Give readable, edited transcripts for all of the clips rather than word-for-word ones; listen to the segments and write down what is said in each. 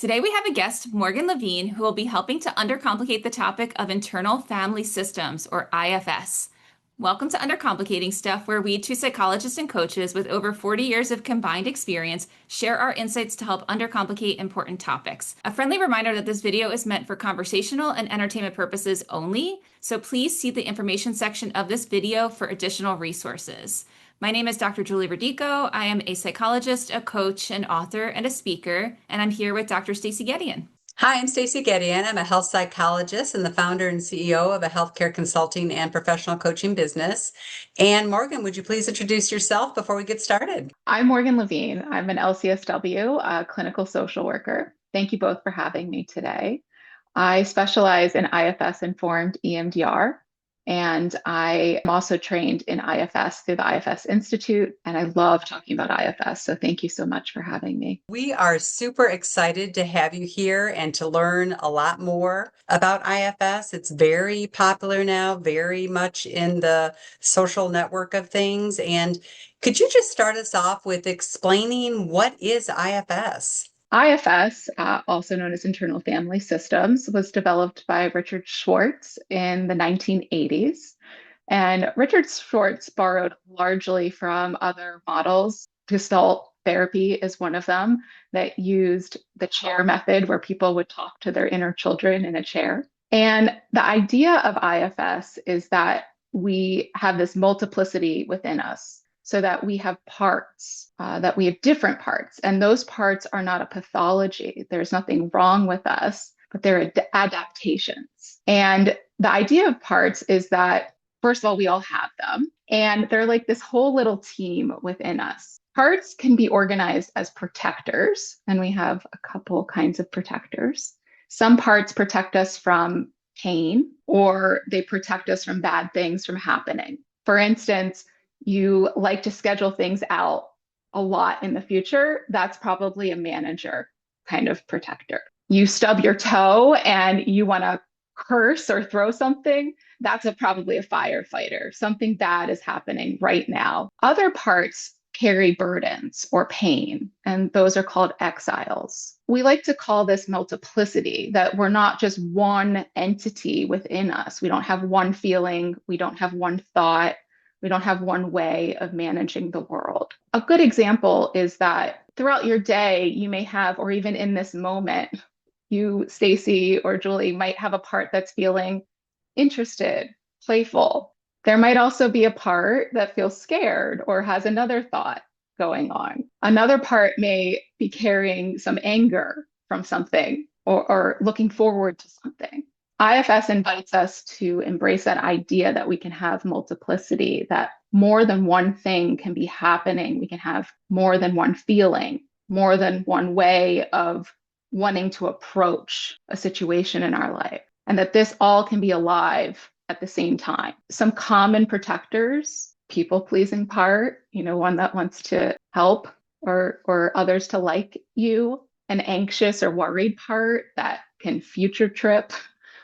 Today we have a guest, Morgan Levine, who will be helping to undercomplicate the topic of internal family systems, or IFS. Welcome to Undercomplicating Stuff, where we, two psychologists and coaches with over 40 years of combined experience, share our insights to help undercomplicate important topics. A friendly reminder that this video is meant for conversational and entertainment purposes only, so please see the information section of this video for additional resources. My name is Dr. Julie Verdico. I am a psychologist, a coach, an author, and a speaker, and I'm here with Dr. Stacey Gedian. Hi, I'm Stacey Gedian. I'm a health psychologist and the founder and CEO of a healthcare consulting and professional coaching business. And Morgan, would you please introduce yourself before we get started? I'm Morgan Levine. I'm an LCSW, a clinical social worker. Thank you both for having me today. I specialize in IFS-informed EMDR, and I am also trained in IFS through the IFS Institute, and I love talking about IFS, so thank you so much for having me. We are super excited to have you here and to learn a lot more about IFS. It's very popular now, very much in the social network of things. And could you just start us off with explaining what is IFS? IFS, also known as internal family systems, was developed by Richard Schwartz in the 1980s. And Richard Schwartz borrowed largely from other models. Gestalt therapy is one of them that used the chair method, where people would talk to their inner children in a chair. And the idea of IFS is that we have this multiplicity within us, so that we have parts, that we have different parts. And those parts are not a pathology. There's nothing wrong with us, but they're adaptations. And the idea of parts is that, first of all, we all have them. And they're like this whole little team within us. Parts can be organized as protectors, and we have a couple kinds of protectors. Some parts protect us from pain, or they protect us from bad things from happening. For instance, you like to schedule things out a lot in the future. That's probably a manager kind of protector. You stub your toe and you want to curse or throw something. That's probably a firefighter. Something bad is happening right now. Other parts carry burdens or pain, and those are called exiles. We like to call this multiplicity, that we're not just one entity within us. We don't have one feeling. We don't have one thought. We don't have one way of managing the world. A good example is that throughout your day, you may have, or even in this moment, you, Stacey or Julie, might have a part that's feeling interested, playful. There might also be a part that feels scared or has another thought going on. Another part may be carrying some anger from something or looking forward to something. IFS invites us to embrace that idea that we can have multiplicity, that more than one thing can be happening. We can have more than one feeling, more than one way of wanting to approach a situation in our life, and that this all can be alive at the same time. Some common protectors: people-pleasing part, one that wants to help or others to like you; an anxious or worried part that can future trip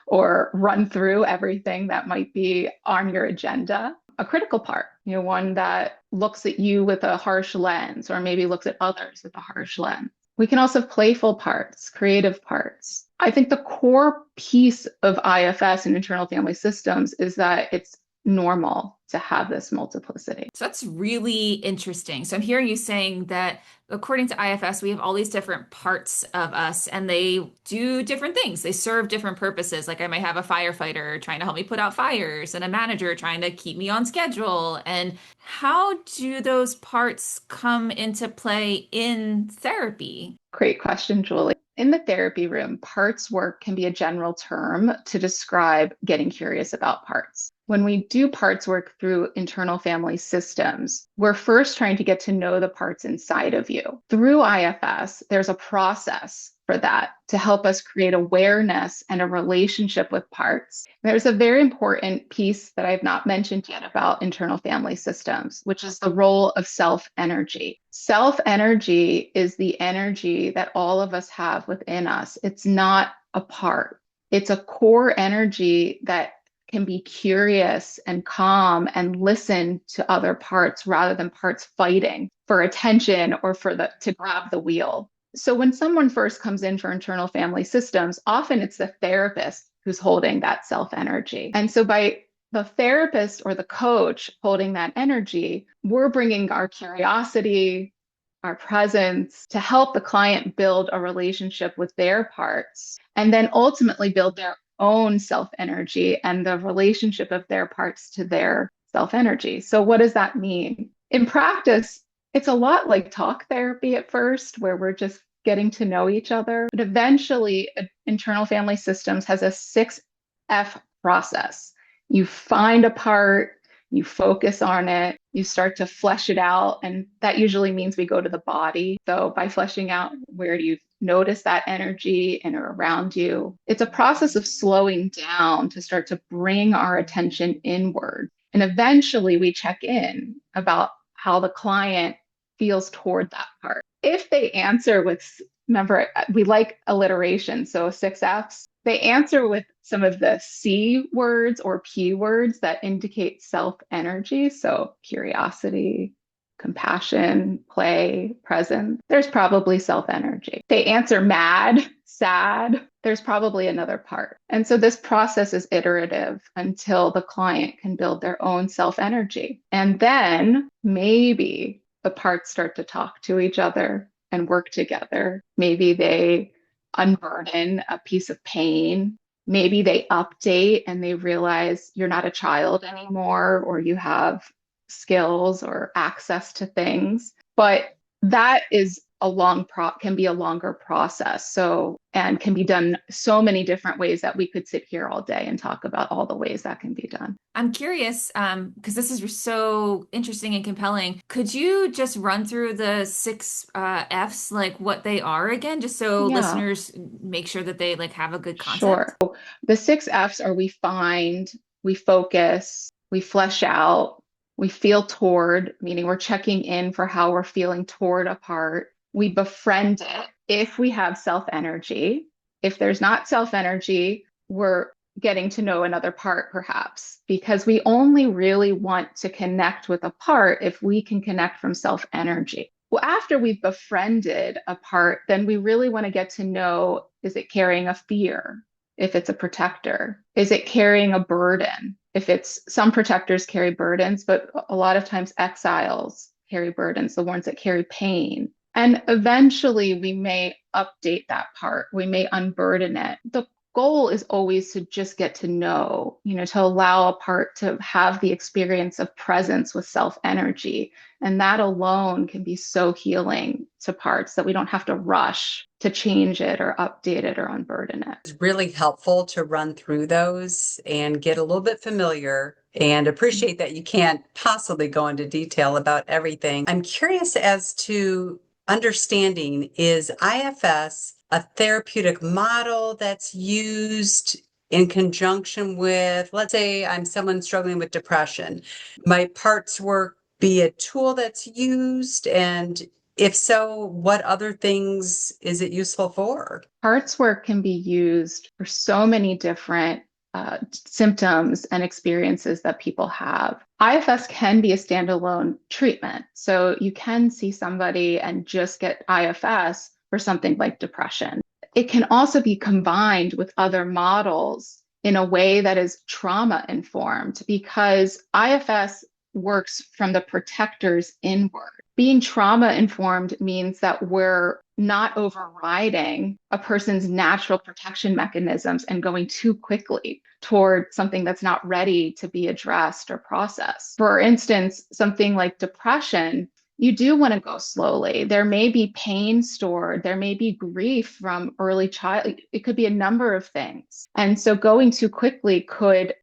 or run through everything that might be on your agenda; a critical part, one that looks at you with a harsh lens, or maybe looks at others with a harsh lens. We can also have playful parts, creative parts. I think the core piece of IFS and internal family systems is that it's normal to have this multiplicity. So that's really interesting. So I'm hearing you saying that according to IFS, we have all these different parts of us and they do different things. They serve different purposes. Like I might have a firefighter trying to help me put out fires and a manager trying to keep me on schedule. And how do those parts come into play in therapy? Great question, Julie. In the therapy room, parts work can be a general term to describe getting curious about parts. When we do parts work through internal family systems, we're first trying to get to know the parts inside of you. Through IFS, there's a process for that to help us create awareness and a relationship with parts. There's a very important piece that I've not mentioned yet about internal family systems, which is the role of self-energy. Self-energy is the energy that all of us have within us. It's not a part. It's a core energy that can be curious and calm and listen to other parts rather than parts fighting for attention or to grab the wheel. So when someone first comes in for internal family systems, often it's the therapist who's holding that self energy. And so by the therapist or the coach holding that energy, we're bringing our curiosity, our presence to help the client build a relationship with their parts and then ultimately build their own self energy and the relationship of their parts to their self energy. So, what does that mean? In practice, it's a lot like talk therapy at first, where we're just getting to know each other. But eventually, internal family systems has a 6F process. You find a part, you focus on it, you start to flesh it out. And that usually means we go to the body. So by fleshing out, where do you notice that energy in or around you? It's a process of slowing down to start to bring our attention inward. And eventually we check in about how the client feels toward that part. If they answer with, remember, we like alliteration, so 6Fs, they answer with some of the C words or P words that indicate self energy. So curiosity, compassion, play, presence. There's probably self energy. They answer mad, sad. There's probably another part. And so this process is iterative until the client can build their own self energy. And then maybe the parts start to talk to each other and work together. Maybe they unburden a piece of pain. Maybe they update and they realize you're not a child anymore, or you have skills or access to things. But that is can be a longer process. So, and can be done so many different ways that we could sit here all day and talk about all the ways that can be done. I'm curious, because this is so interesting and compelling. Could you just run through the six Fs, like what they are again, just so Yeah, listeners make sure that they like have a good concept? sure. The 6Fs are we find, we focus, we flesh out, we feel toward, meaning we're checking in for how we're feeling toward a part. We befriend it if we have self energy. If there's not self energy, we're getting to know another part, perhaps, because we only really want to connect with a part if we can connect from self energy. Well, after we've befriended a part, then we really want to get to know, is it carrying a fear? If it's a protector, is it carrying a burden? If it's some protectors carry burdens, but a lot of times exiles carry burdens, the ones that carry pain. And eventually we may update that part. We may unburden it. The goal is always to just get to know, to allow a part to have the experience of presence with self energy. And that alone can be so healing to parts that we don't have to rush to change it or update it or unburden it. It's really helpful to run through those and get a little bit familiar and appreciate that you can't possibly go into detail about everything. I'm curious as to understanding, is IFS a therapeutic model that's used in conjunction with, let's say I'm someone struggling with depression? Might parts work be a tool that's used? And if so, what other things is it useful for? Parts work can be used for so many different symptoms and experiences that people have. IFS can be a standalone treatment. So you can see somebody and just get IFS for something like depression. It can also be combined with other models in a way that is trauma informed, because IFS works from the protectors inward. Being trauma informed means that we're not overriding a person's natural protection mechanisms and going too quickly toward something that's not ready to be addressed or processed. For instance, something like depression, you do want to go slowly. There may be pain stored. There may be grief from early child. It could be a number of things. And so going too quickly could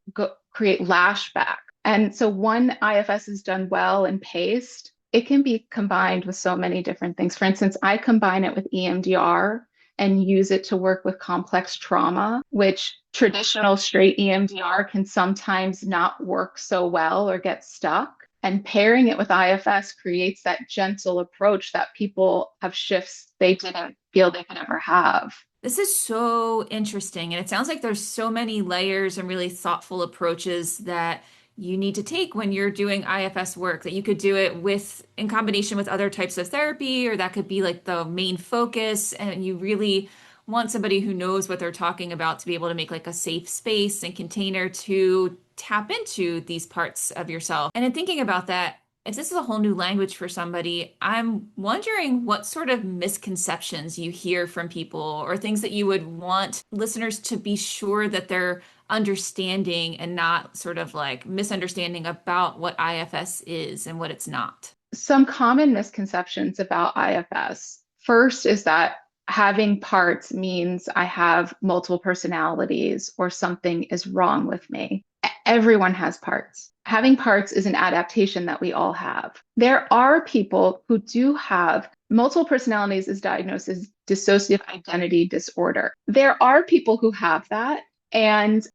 create lashback. And so one IFS is done well and paced. It can be combined with so many different things. For instance, I combine it with EMDR and use it to work with complex trauma, which traditional straight EMDR can sometimes not work so well or get stuck. And pairing it with IFS creates that gentle approach that people have shifts they didn't feel they could ever have. This is so interesting. And it sounds like there's so many layers and really thoughtful approaches that you need to take when you're doing IFS work, that you could do it with in combination with other types of therapy, or that could be like the main focus. And you really want somebody who knows what they're talking about to be able to make like a safe space and container to tap into these parts of yourself. And in thinking about that, if this is a whole new language for somebody, I'm wondering what sort of misconceptions you hear from people or things that you would want listeners to be sure that they're understanding and not sort of like misunderstanding about what IFS is and what it's not. Some common misconceptions about IFS. First is that having parts means I have multiple personalities or something is wrong with me. Everyone has parts. Having parts is an adaptation that we all have. There are people who do have multiple personalities is diagnosed as dissociative identity disorder. There are people who have that.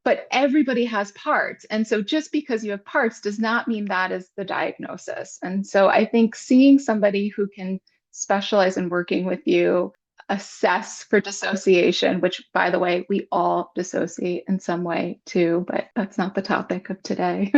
But everybody has parts. And so just because you have parts does not mean that is the diagnosis. And so I think seeing somebody who can specialize in working with you, assess for dissociation, which by the way, we all dissociate in some way too, but that's not the topic of today.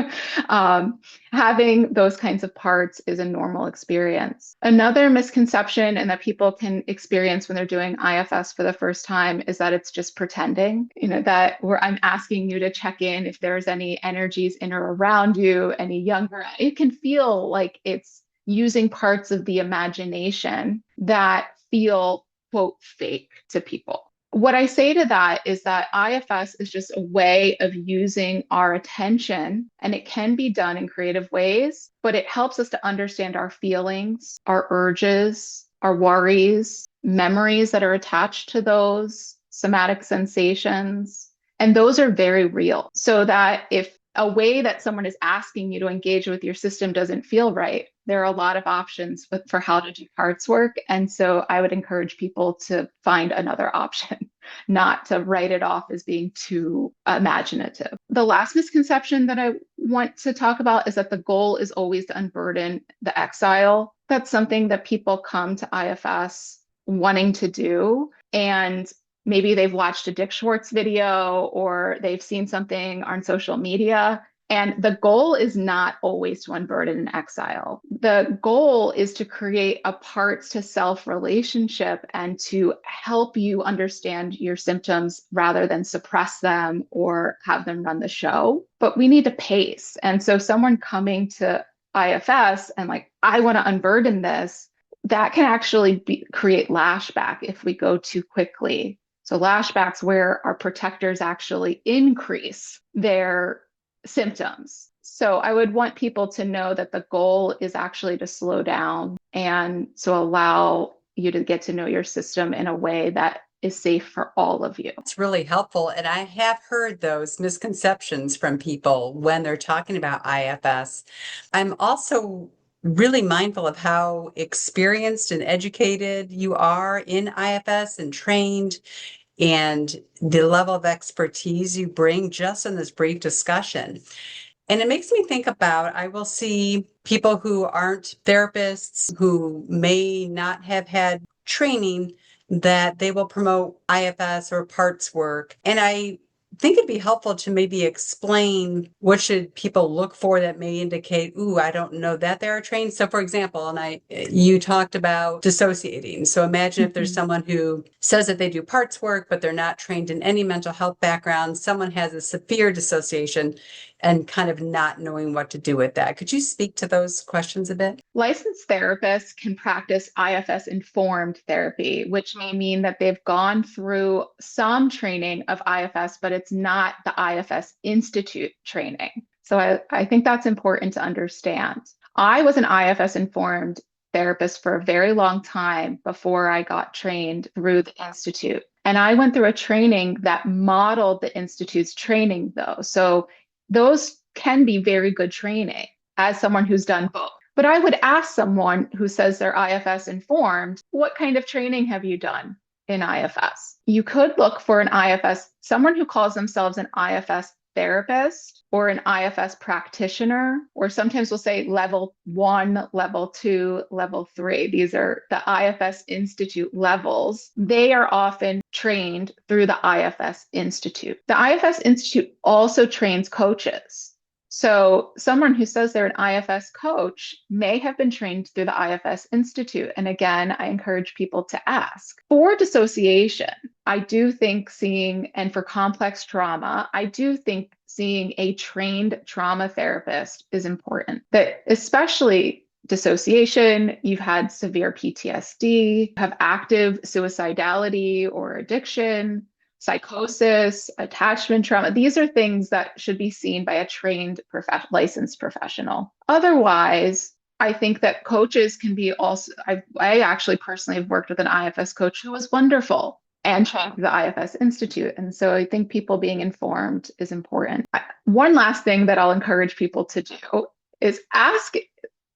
Having those kinds of parts is a normal experience. Another misconception, and that people can experience when they're doing IFS for the first time, is that it's just pretending, that where I'm asking you to check in if there's any energies in or around you, any younger. It can feel like it's using parts of the imagination that feel, quote, fake to people. What I say to that is that IFS is just a way of using our attention, and it can be done in creative ways, but it helps us to understand our feelings, our urges, our worries, memories that are attached to those, somatic sensations. And those are very real. So that if a way that someone is asking you to engage with your system doesn't feel right, there are a lot of options for how to do parts work. And so I would encourage people to find another option, not to write it off as being too imaginative. The last misconception that I want to talk about is that the goal is always to unburden the exile. That's something that people come to IFS wanting to do. And maybe they've watched a Dick Schwartz video or they've seen something on social media. And the goal is not always to unburden an exile. The goal is to create a parts to self relationship and to help you understand your symptoms rather than suppress them or have them run the show. But we need to pace. And so someone coming to IFS and like, I want to unburden this, that can actually create lashback if we go too quickly. So lashbacks where our protectors actually increase their symptoms. So I would want people to know that the goal is actually to slow down and to allow you to get to know your system in a way that is safe for all of you. It's really helpful. And I have heard those misconceptions from people when they're talking about IFS. I'm also really mindful of how experienced and educated you are in IFS and trained, and the level of expertise you bring just in this brief discussion. And it makes me think about, I will see people who aren't therapists, who may not have had training, that they will promote IFS or parts work. And I think it'd be helpful to maybe explain what should people look for that may indicate, ooh, I don't know that they're trained. So for example, you talked about dissociating. So imagine if there's someone who says that they do parts work, but they're not trained in any mental health background. Someone has a severe dissociation and kind of not knowing what to do with that. Could you speak to those questions a bit? Licensed therapists can practice IFS informed therapy, which may mean that they've gone through some training of IFS, but it's not the IFS Institute training. So I think that's important to understand. I was an IFS informed therapist for a very long time before I got trained through the Institute. And I went through a training that modeled the Institute's training, though. So those can be very good training as someone who's done both. But I would ask someone who says they're IFS informed, what kind of training have you done in IFS? You could look for an IFS, someone who calls themselves an IFS therapist or an IFS practitioner, or sometimes we'll say level 1, level 2, level 3. These are the IFS Institute levels. They are often trained through the IFS Institute. The IFS Institute also trains coaches. So someone who says they're an IFS coach may have been trained through the IFS Institute. And again, I encourage people to ask. For dissociation, I do think and for complex trauma, I do think seeing a trained trauma therapist is important. That especially dissociation, you've had severe PTSD, you have active suicidality or addiction, psychosis, attachment trauma. These are things that should be seen by a trained licensed professional. Otherwise, I think that coaches can be also, I actually personally have worked with an IFS coach who was wonderful and trained through the IFS Institute. And so I think people being informed is important. One last thing that I'll encourage people to do is ask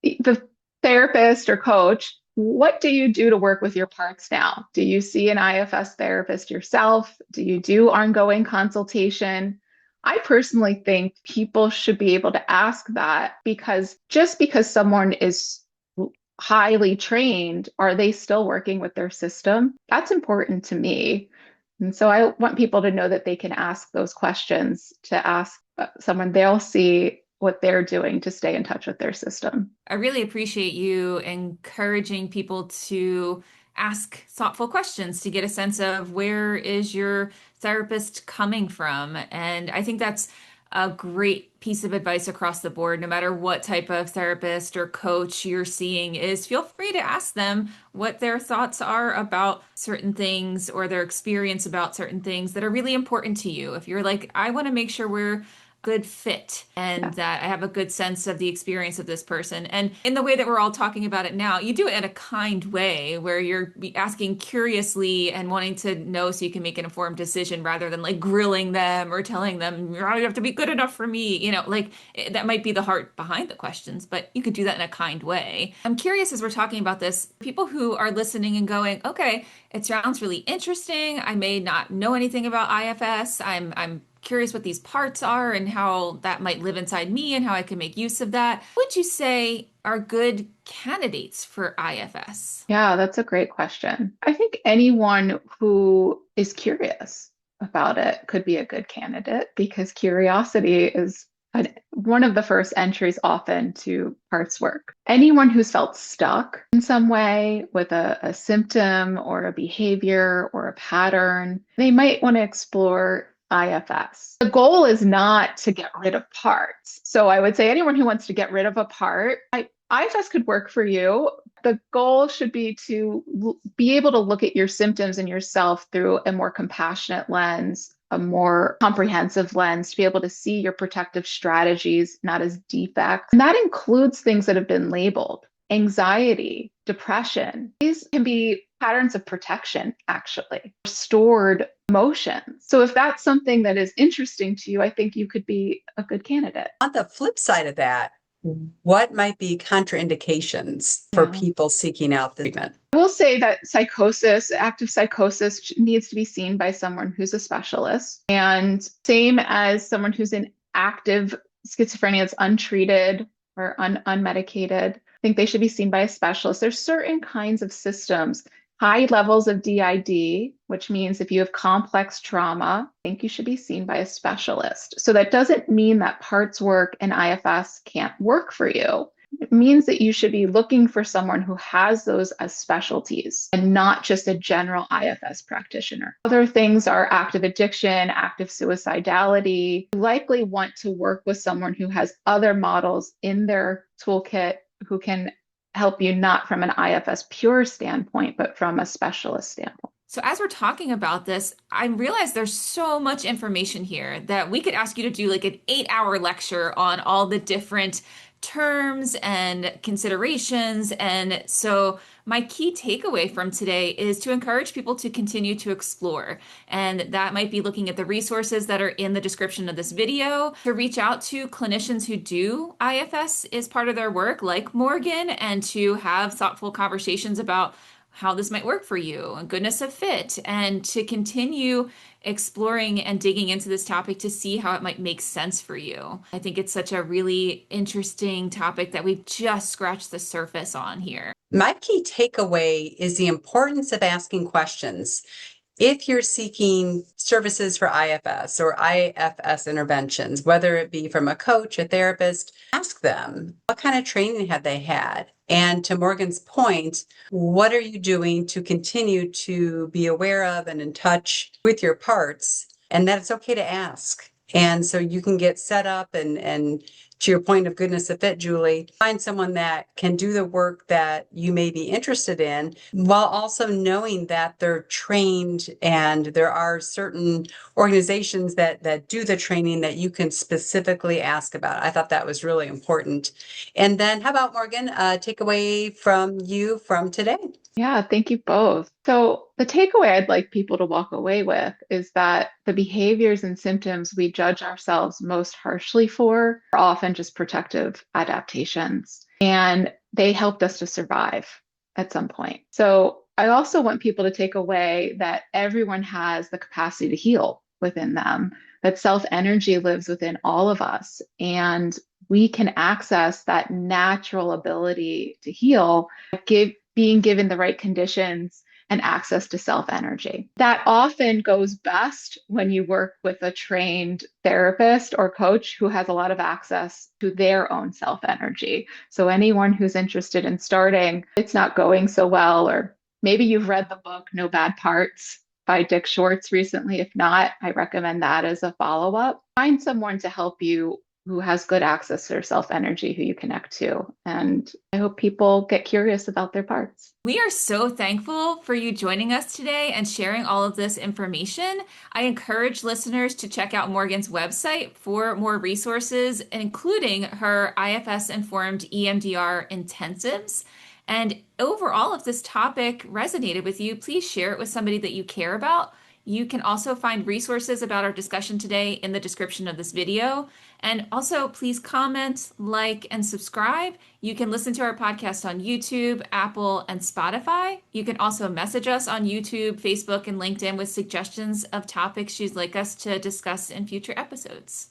the therapist or coach, what do you do to work with your parts now? Do you see an IFS therapist yourself? Do you do ongoing consultation? I personally think people should be able to ask that, because just because someone is highly trained, are they still working with their system? That's important to me. And so I want people to know that they can ask those questions, to ask someone, they'll see what they're doing to stay in touch with their system. I really appreciate you encouraging people to ask thoughtful questions to get a sense of where is your therapist coming from. And I think that's a great piece of advice across the board, no matter what type of therapist or coach you're seeing, is feel free to ask them what their thoughts are about certain things or their experience about certain things that are really important to you. If you're like, I want to make sure we're good fit and that I have a good sense of the experience of this person. And in the way that we're all talking about it now, you do it in a kind way where you're asking curiously and wanting to know so you can make an informed decision rather than like grilling them or telling them, you have to be good enough for me. That might be the heart behind the questions, but you could do that in a kind way. I'm curious, as we're talking about this, people who are listening and going, okay, it sounds really interesting. I may not know anything about IFS. I'm curious what these parts are and how that might live inside me and how I can make use of that. What would you say are good candidates for IFS? Yeah, that's a great question. I think anyone who is curious about it could be a good candidate, because curiosity is one of the first entries often to parts work. Anyone who's felt stuck in some way with a symptom or a behavior or a pattern, they might want to explore IFS. The goal is not to get rid of parts. So I would say anyone who wants to get rid of a part, IFS could work for you. The goal should be to be able to look at your symptoms and yourself through a more compassionate lens, a more comprehensive lens, to be able to see your protective strategies not as defects. And that includes things that have been labeled: anxiety, depression. These can be patterns of protection, actually, stored emotions. So if that's something that is interesting to you, I think you could be a good candidate. On the flip side of that, what might be contraindications for people seeking out the treatment? I will say that active psychosis, needs to be seen by someone who's a specialist. And same as someone who's in active schizophrenia that's untreated or unmedicated, I think they should be seen by a specialist. There's certain kinds of systems, high levels of DID, which means if you have complex trauma, I think you should be seen by a specialist. So that doesn't mean that parts work and IFS can't work for you. It means that you should be looking for someone who has those as specialties and not just a general IFS practitioner. Other things are active addiction, active suicidality. You likely want to work with someone who has other models in their toolkit who can help you, not from an IFS pure standpoint, but from a specialist standpoint. So as we're talking about this, I realize there's so much information here that we could ask you to do like an 8-hour lecture on all the different terms and considerations. And so my key takeaway from today is to encourage people to continue to explore. And that might be looking at the resources that are in the description of this video, to reach out to clinicians who do IFS as part of their work, like Morgan, and to have thoughtful conversations about how this might work for you and goodness of fit, and to continue exploring and digging into this topic to see how it might make sense for you. I think it's such a really interesting topic that we've just scratched the surface on here. My key takeaway is the importance of asking questions. if you're seeking services for IFS or IFS interventions, whether it be from a coach, a therapist, ask them what kind of training have they had? And to Morgan's point, what are you doing to continue to be aware of and in touch with your parts? And that it's okay to ask. And so you can get set up and to your point of goodness of fit, Julie, find someone that can do the work that you may be interested in while also knowing that they're trained and there are certain organizations that do the training that you can specifically ask about. I thought that was really important. And then how about Morgan, takeaway from you from today? Yeah, thank you both. So, the takeaway I'd like people to walk away with is that the behaviors and symptoms we judge ourselves most harshly for are often just protective adaptations, and they helped us to survive at some point. So, I also want people to take away that everyone has the capacity to heal within them, that self energy lives within all of us, and we can access that natural ability to heal, being given the right conditions and access to self energy. That often goes best when you work with a trained therapist or coach who has a lot of access to their own self energy. So, anyone who's interested in starting, it's not going so well, or maybe you've read the book No Bad Parts by Dick Schwartz recently. If not, I recommend that as a follow up. Find someone to help you who has good access to their self energy, who you connect to. And I hope people get curious about their parts. We are so thankful for you joining us today and sharing all of this information. I encourage listeners to check out Morgan's website for more resources, including her IFS informed EMDR intensives. And overall, if this topic resonated with you, please share it with somebody that you care about. You can also find resources about our discussion today in the description of this video. And also, please comment, like, and subscribe. You can listen to our podcast on YouTube, Apple, and Spotify. You can also message us on YouTube, Facebook, and LinkedIn with suggestions of topics you'd like us to discuss in future episodes.